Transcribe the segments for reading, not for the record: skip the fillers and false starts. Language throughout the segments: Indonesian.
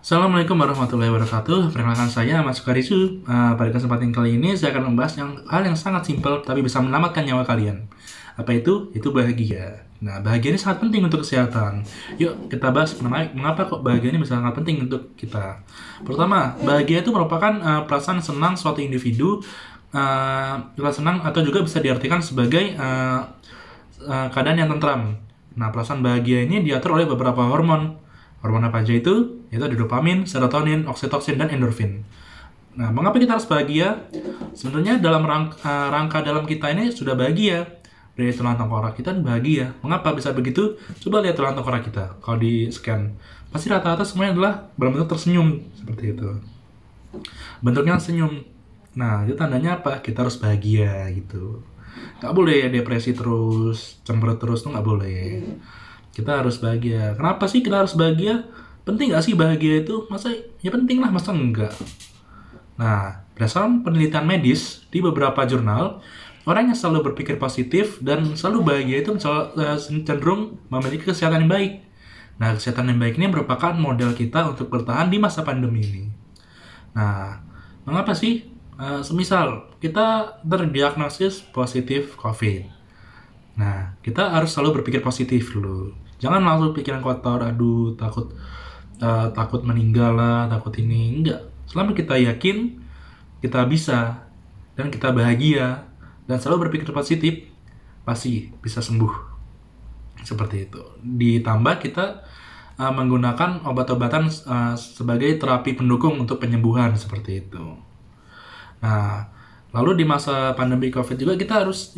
Assalamualaikum warahmatullahi wabarakatuh. Perkenalkan saya Mas Sukarisu. Pada kesempatan kali ini saya akan membahas hal yang sangat simpel tapi bisa menyelamatkan nyawa kalian. Apa itu? Itu bahagia. Nah, bahagia ini sangat penting untuk kesehatan. Yuk kita bahas mengapa kok bahagia ini bisa sangat penting untuk kita. Pertama, bahagia itu merupakan perasaan senang suatu individu. Rasa senang atau juga bisa diartikan sebagai keadaan yang tentram. Nah, perasaan bahagia ini diatur oleh beberapa hormon. Hormon apa aja itu? Yaitu ada dopamin, serotonin, oksitoksin, dan endorfin. Nah, mengapa kita harus bahagia? Sebenarnya dalam rangka dalam kita ini sudah bahagia. Dari tulang tengkorak kita bahagia. Mengapa bisa begitu? Coba lihat tulang tengkorak kita. Kalau di scan, pasti rata-rata semuanya adalah berbentuk tersenyum. Seperti itu. Bentuknya senyum. Nah, itu tandanya apa? Kita harus bahagia gitu. Nggak boleh depresi terus, cemberut terus, tuh nggak boleh. Kita harus bahagia. Kenapa sih kita harus bahagia? Penting nggak sih bahagia itu? Masa ya penting lah, masa enggak? Nah, berdasarkan penelitian medis di beberapa jurnal, orang yang selalu berpikir positif dan selalu bahagia itu cenderung memiliki kesehatan yang baik. Nah, kesehatan yang baik ini merupakan modal kita untuk bertahan di masa pandemi ini. Nah, mengapa sih? Semisal kita terdiagnosis positif COVID. Nah, kita harus selalu berpikir positif dulu. Jangan langsung pikiran kotor, aduh takut meninggal lah, takut ini. Enggak. Selama kita yakin, kita bisa, dan kita bahagia, dan selalu berpikir positif, pasti bisa sembuh. Seperti itu. Ditambah kita menggunakan obat-obatan sebagai terapi pendukung untuk penyembuhan, seperti itu. Nah, lalu di masa pandemi COVID juga kita harus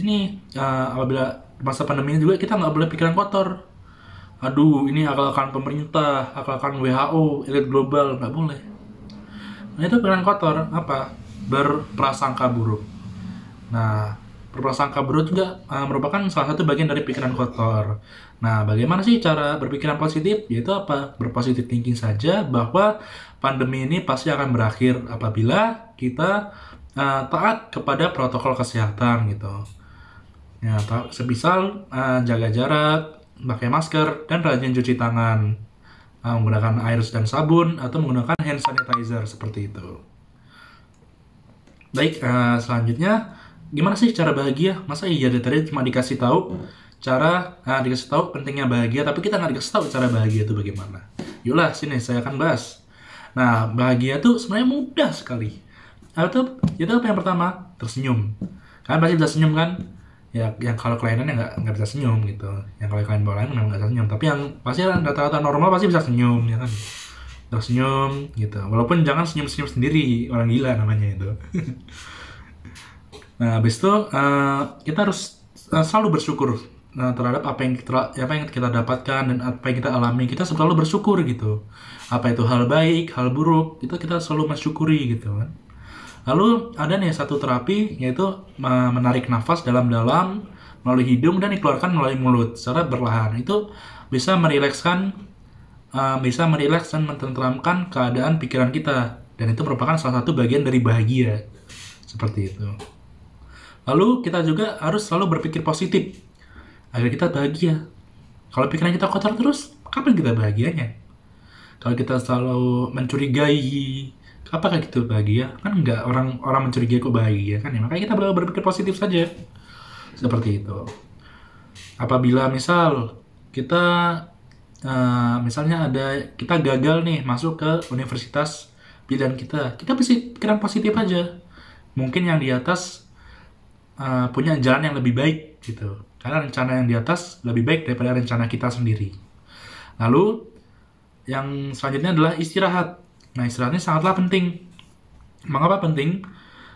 apabila masa pandemi ini juga kita nggak boleh pikiran kotor. Aduh, ini akal-akalan pemerintah, akal-akalan WHO, elit global, nggak boleh. Nah, itu pikiran kotor, apa? Berprasangka buruk. Nah, berprasangka buruk juga merupakan salah satu bagian dari pikiran kotor. Nah, bagaimana sih cara berpikiran positif? Yaitu apa? Berpositif thinking saja bahwa pandemi ini pasti akan berakhir apabila kita taat kepada protokol kesehatan gitu. Ya, sebisal jaga jarak, pakai masker, dan rajin cuci tangan, menggunakan air dan sabun atau menggunakan hand sanitizer seperti itu. Baik, selanjutnya gimana sih cara bahagia? Masa iya dari tadi cuma dikasih tahu dikasih tahu pentingnya bahagia, tapi kita nggak dikasih tahu cara bahagia itu bagaimana. Yaudah, sini saya akan bahas. Nah, bahagia tuh sebenarnya mudah sekali. Itu apa yang pertama? Tersenyum. Kalian pasti bisa senyum kan? Ya, yang kalau kliennya nggak bisa senyum gitu. Yang kalau klien bawa lain memang nggak bisa senyum. Tapi yang pasti rata-rata normal pasti bisa senyum, ya kan? Tersenyum gitu. Walaupun jangan senyum-senyum sendiri, orang gila namanya itu. Nah, habis itu kita harus selalu bersyukur terhadap apa yang kita dapatkan dan apa yang kita alami. Kita selalu bersyukur gitu. Apa itu hal baik, hal buruk, itu kita selalu mensyukuri gitu kan. Lalu ada nih satu terapi, yaitu menarik nafas dalam-dalam melalui hidung dan dikeluarkan melalui mulut secara berlahan. Itu bisa merileks dan menenteramkan keadaan pikiran kita, dan itu merupakan salah satu bagian dari bahagia. Seperti itu. Lalu kita juga harus selalu berpikir positif agar kita bahagia. Kalau pikiran kita kotor terus, kapan kita bahagianya? Kalau kita selalu mencurigai, apakah gitu bahagia? Kan enggak, orang mencurigai kok bahagia kan ya. Makanya kita berpikir positif saja. Seperti itu. Apabila misal kita misalnya kita gagal nih masuk ke universitas pilihan kita pikiran positif aja. Mungkin yang di atas punya jalan yang lebih baik gitu. Karena rencana yang di atas lebih baik daripada rencana kita sendiri. Lalu yang selanjutnya adalah istirahat. Nah, istirahat ini sangatlah penting. Mengapa penting?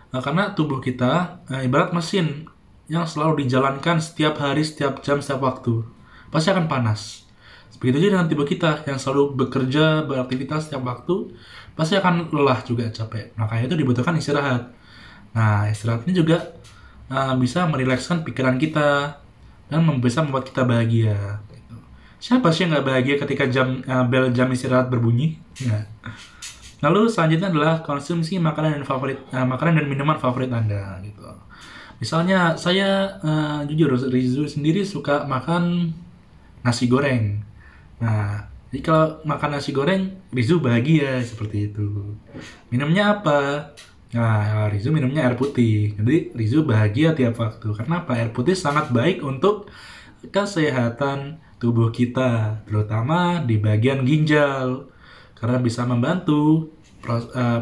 Karena tubuh kita ibarat mesin yang selalu dijalankan setiap hari, setiap jam, setiap waktu. Pasti akan panas. Begitu juga dengan tubuh kita yang selalu bekerja, beraktivitas setiap waktu, pasti akan lelah juga, capek. Makanya itu dibutuhkan istirahat. Nah, istirahat ini juga bisa merilekskan pikiran kita dan bisa membuat kita bahagia. Siapa sih yang nggak bahagia ketika bel jam istirahat berbunyi? Ya. Lalu selanjutnya adalah konsumsi makanan dan minuman favorit Anda gitu. Misalnya saya jujur Rizu sendiri suka makan nasi goreng. Nah, Jadi kalau makan nasi goreng, Rizu bahagia seperti itu. Minumnya apa? Nah, Rizu minumnya air putih. Jadi Rizu bahagia tiap waktu. Karena apa? Air putih sangat baik untuk kesehatan tubuh kita, terutama di bagian ginjal. Karena bisa membantu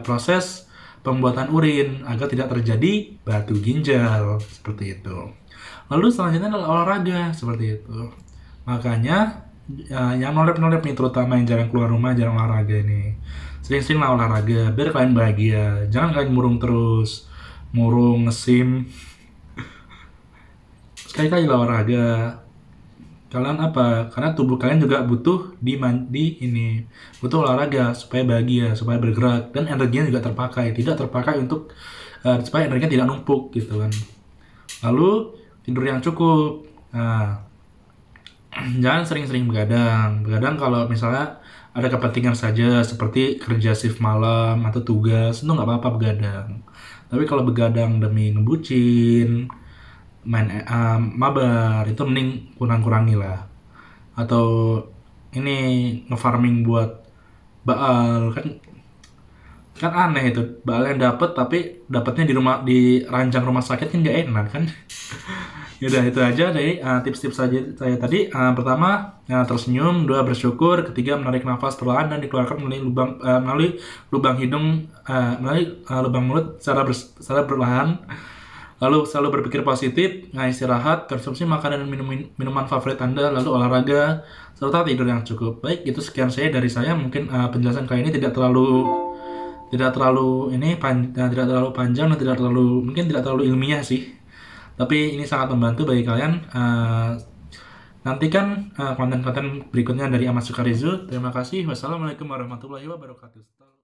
proses pembuatan urin agar tidak terjadi batu ginjal seperti itu. Lalu selanjutnya adalah olahraga seperti itu. Makanya yang nolep-nolep nih, terutama yang jarang keluar rumah, jarang olahraga ini, sering-sering lah olahraga biar kalian bahagia. Jangan kalian murung terus, murung ngesim. Sekali-kali lah olahraga. Kalian apa? Karena tubuh kalian juga butuh butuh olahraga supaya bahagia, supaya bergerak, dan energinya juga terpakai, tidak terpakai untuk supaya energinya tidak numpuk gitu kan. Lalu tidur yang cukup. Nah, jangan sering-sering begadang. Begadang kalau misalnya ada kepentingan saja seperti kerja shift malam atau tugas, itu nggak apa-apa begadang. Tapi kalau begadang demi ngebucin, main mabar, itu mending kurang-kurangi lah. Atau ini ngefarming buat baal, kan aneh itu, baal yang dapet tapi dapatnya di ranjang rumah sakit, kan nggak enak kan. Yaudah, itu aja dari tips-tips saya tadi. Pertama, tersenyum. Dua, bersyukur. Ketiga, menarik nafas perlahan dan dikeluarkan melalui lubang hidung, melalui lubang mulut secara perlahan. Lalu selalu berpikir positif, istirahat, konsumsi makanan dan minuman favorit Anda, lalu olahraga, serta tidur yang cukup. Baik, itu sekian dari saya. Mungkin penjelasan kali ini tidak terlalu tidak terlalu panjang dan mungkin tidak terlalu ilmiah sih. Tapi ini sangat membantu bagi kalian. Nantikan konten-konten berikutnya dari Ahmad Sukarizu. Terima kasih. Wassalamualaikum warahmatullahi wabarakatuh.